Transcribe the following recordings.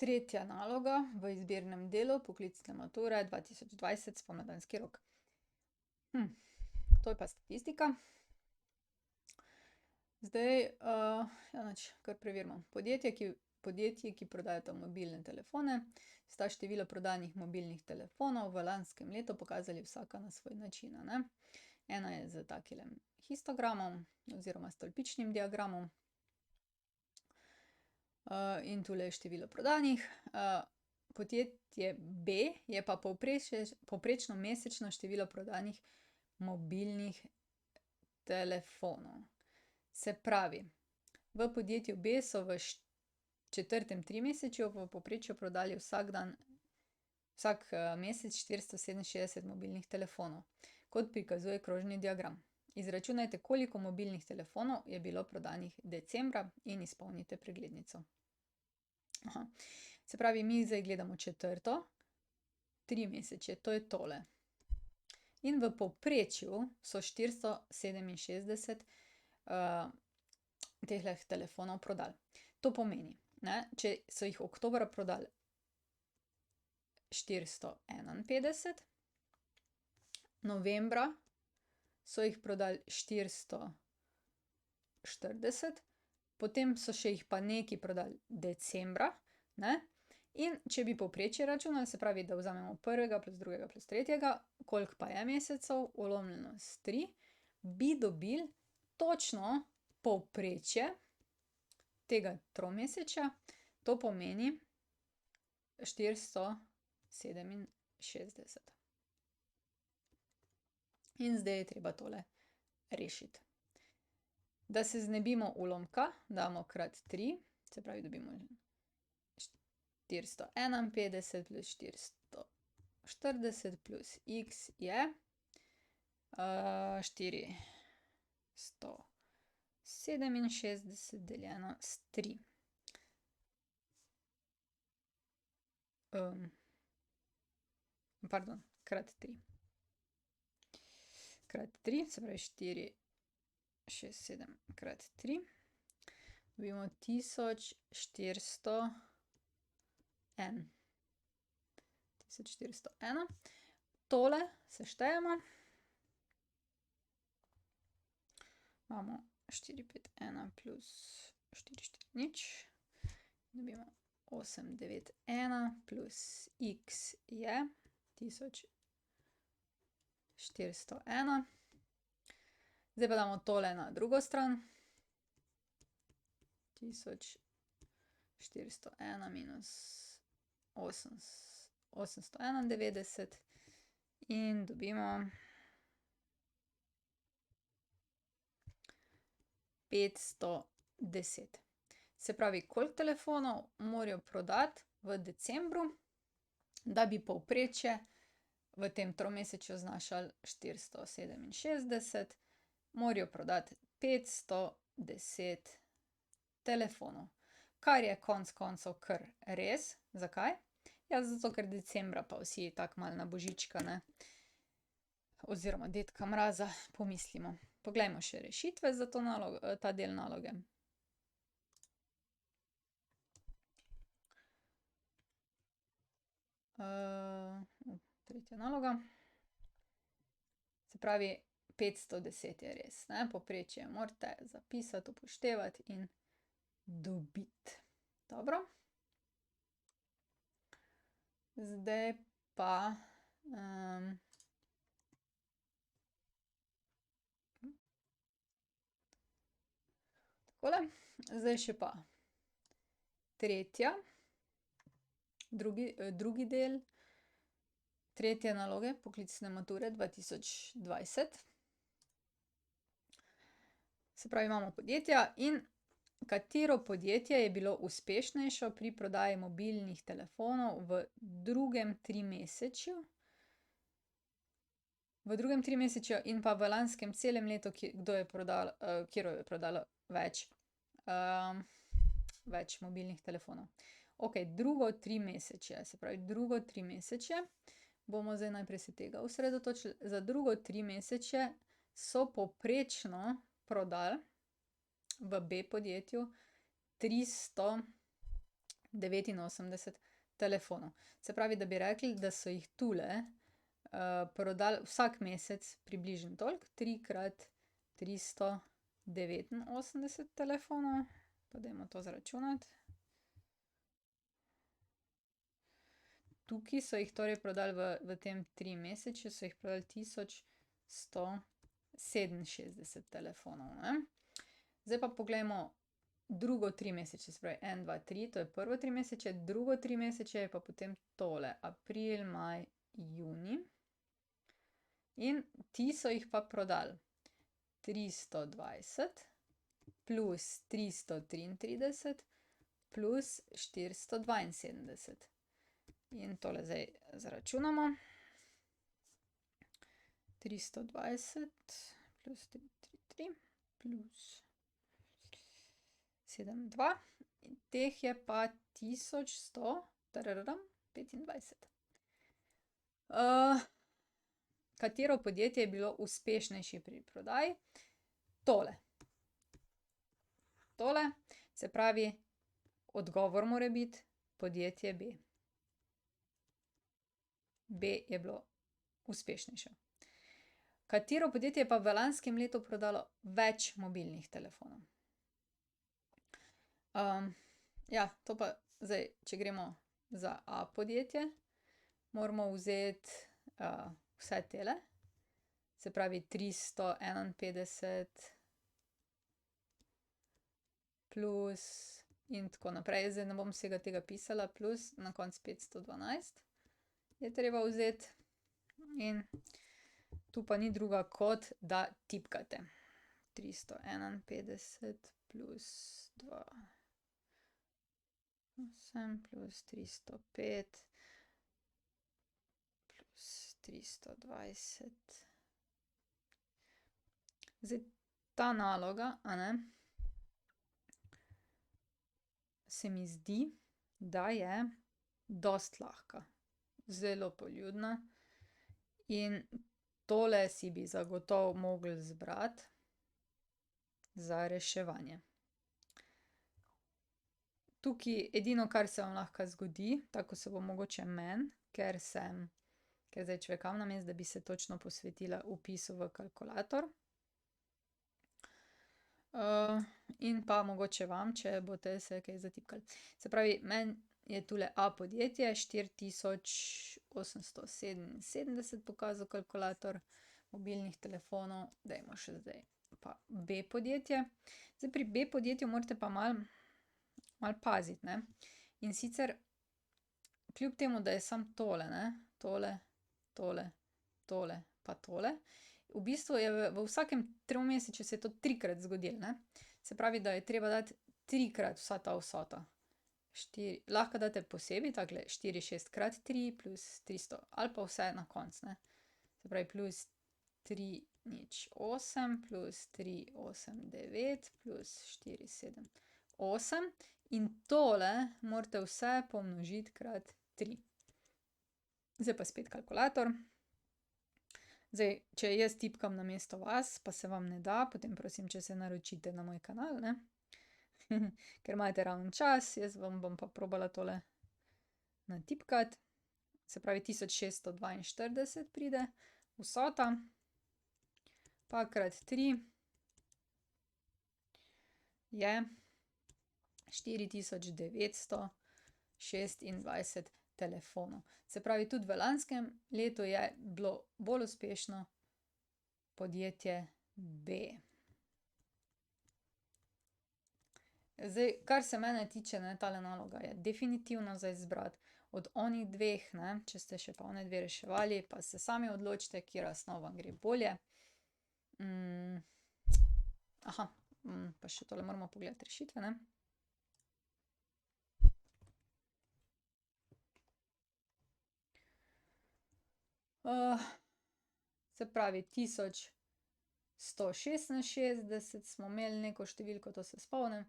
Tretja naloga v izbirnem delu poklicne mature 2020 spomladanski rok. To je pa statistika. Zdaj, kar preverimo. Podjetji, ki prodajata mobilne telefone, sta število prodanih mobilnih telefonov v lanskem letu pokazali vsaka na svoj način, a ne. Ena je s takilim histogramom oziroma stolpičnim diagramom. In tule je število prodanih. Podjetje B je pa povprečno mesečno število prodanih mobilnih telefonov. Se pravi, v podjetju B so v četrtem trimesečju v povprečju prodali vsak mesec 467 mobilnih telefonov, kot prikazuje krožni diagram. Izračunajte, koliko mobilnih telefonov je bilo prodanih decembra in izpolnite preglednico. Se pravi, mi zdaj gledamo četrto trimesečje, to je tole. In v povprečju so 467 tehleh telefonov prodali. To pomeni, ne, če so jih oktobra prodali 451, novembra so jih prodali 440, potem so še jih pa nekaj prodali decembra, ne, in če bi povprečje računali, se pravi, da vzamemo prvega plus drugega plus tretjega, koliko pa je mesecev, ulomljeno s 3, bi dobili točno povprečje tega tromesečja, to pomeni 467. In zdaj je treba tole rešiti. Da se znebimo ulomka, damo krat 3, se pravi, dobimo 451 plus 440 plus x je 467 deljeno s 3. Pardon, krat 3. Krat 3, se pravi 467 krat 3. Dobimo 1401. 1401. Tole seštejemo. Imamo 451 plus 440. Dobimo 891 plus x je 1401. Zdaj pa damo tole na drugo stran. 1401 minus 891 in dobimo 510. Se pravi, koliko telefonov morajo prodati v decembru, da bi povprečje v tem tromesečju znašalo 467, morajo prodati 510 telefonov. Kar je konec koncev kar res. Zakaj? Ja, zato ker decembra pa vsi tako malo na Božička, ne, oziroma dedka Mraza pomislimo. Poglejmo še rešitve za to ta del naloge. Tretja naloga. Se pravi, 510 je res, ne, povprečje morate zapisati, upoštevati in dobiti. Dobro. Zdaj pa takole. Zdaj še pa drugi del tretje naloge poklicne mature 2020. Se pravi, imamo podjetja in katero podjetje je bilo uspešnejše pri prodaji mobilnih telefonov v drugem trimesečju. V drugem trimesečju in pa v lanskem celem letu, katero je prodalo več mobilnih telefonov. Okej, drugo trimesečje, se pravi drugo trimesečje, bomo zdaj najprej se tega osredotočili. Za drugo trimesečje so povprečno prodali v B podjetju 300 89 telefonov. Se pravi, da bi rekli, da so jih tule prodali vsak mesec približno toliko, 3x389 telefonov. Pa dajmo to zračunati. Tukaj so jih torej prodali v tem 3-mesečju, so jih prodali 1167 telefonov, ne. Zdaj pa poglejmo drugo 3-mesečje, se pravi 1, 2, 3, to je prvo 3-mesečje, drugo 3-mesečje je pa potem tole, april, maj, junij. In ti so jih pa prodali 320 plus 333 plus 472. In tole zdaj zračunamo. 320 plus 333 plus 72. In teh je pa 1125. Katero podjetje je bilo uspešnejše pri prodaji? Tole. Tole, se pravi, odgovor mora biti podjetje B. B je bilo uspešnejše. Katero podjetje je pa v lanskem letu prodalo več mobilnih telefonov? Ja, to pa zdaj, če gremo za A podjetje, moramo vzeti vse tele, se pravi 351 plus in tako naprej, zdaj ne bom vsega tega pisala, plus na koncu 512 je treba vzeti in tu pa ni druga kot, da tipkate. 351 plus 2, 8 plus 305 plus 320. Zdaj, ta naloga, a ne, se mi zdi, da je dosti lahka. Zelo poljudna in tole si bi zagotovo mogli zbrati za reševanje. Tukaj edino, kar se vam lahko zgodi, tako kot se bo mogoče meni, ker zdaj čvekam namesto, da bi se točno posvetila vpisu v kalkulator. In pa mogoče vam, če boste se kaj zatipkali. Se pravi, meni je tule A podjetje 4877 pokazal kalkulator mobilnih telefonov, dajmo še zdaj pa B podjetje. Zdaj pri B podjetju morate pa malo paziti, ne. In sicer kljub temu, da je samo tole, ne, tole, tole, tole pa tole, v bistvu je v vsakem 3-mesečju se je to 3-krat zgodilo, ne. Se pravi, da je treba dati 3-krat vsa ta vsota. Lahko date posebej, takole 4, 6 krat 3 plus 300 ali pa vse na koncu, ne. Se pravi plus 3, 0, 8 plus 3, 8, 9 plus 4, 7, 8 in tole morate vse pomnožiti krat 3. Zdaj pa spet kalkulator. Zdaj, če jaz tipkam namesto vas, pa se vam ne da, potem prosim, če se naročite na moj kanal, ne. Ker imate ravno čas, jaz vam bom pa probala tole natipkati. Se pravi 1642 pride vsota, pa krat 3 je 4926 telefonov. Se pravi, tudi v lanskem letu je bilo bolj uspešno podjetje B. Zdaj, kar se mene tiče, ne, tale naloga je definitivno za izbrati. Od onih dveh, ne, če ste še pa one dve reševali, pa se sami odločite, katera snov vam gre bolje. Pa še tole moramo pogledati rešitve, ne. Se pravi 1166 smo imeli neko številko, to se spomnim,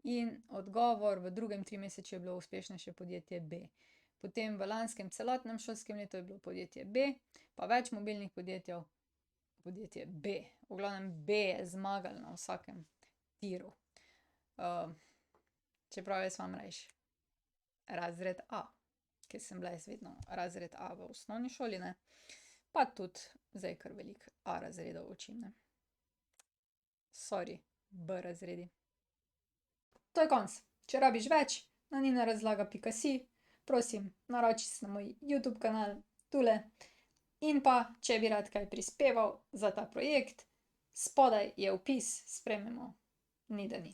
in odgovor v drugem 3-mesečju je bilo uspešnejše podjetje B. Potem v lanskem celotnem šolskem letu je bilo podjetje B, pa več mobilnih podjetij, podjetje B. V glavnem B je zmagalo na vsakem tiru. Čeprav jaz imam rajši razred A, ker sem bila jaz vedno razred A v osnovni šoli, ne. Pa tudi zdaj kar veliko A razredov učim, ne. Sorry, B razredi. To je konec. Če rabiš več, na ninarazlaga.si, prosim, naroči se na moj YouTube kanal, tule. In pa, če bi rad kaj prispeval za ta projekt, spodaj je vpis, sprejmemo, ni da ni.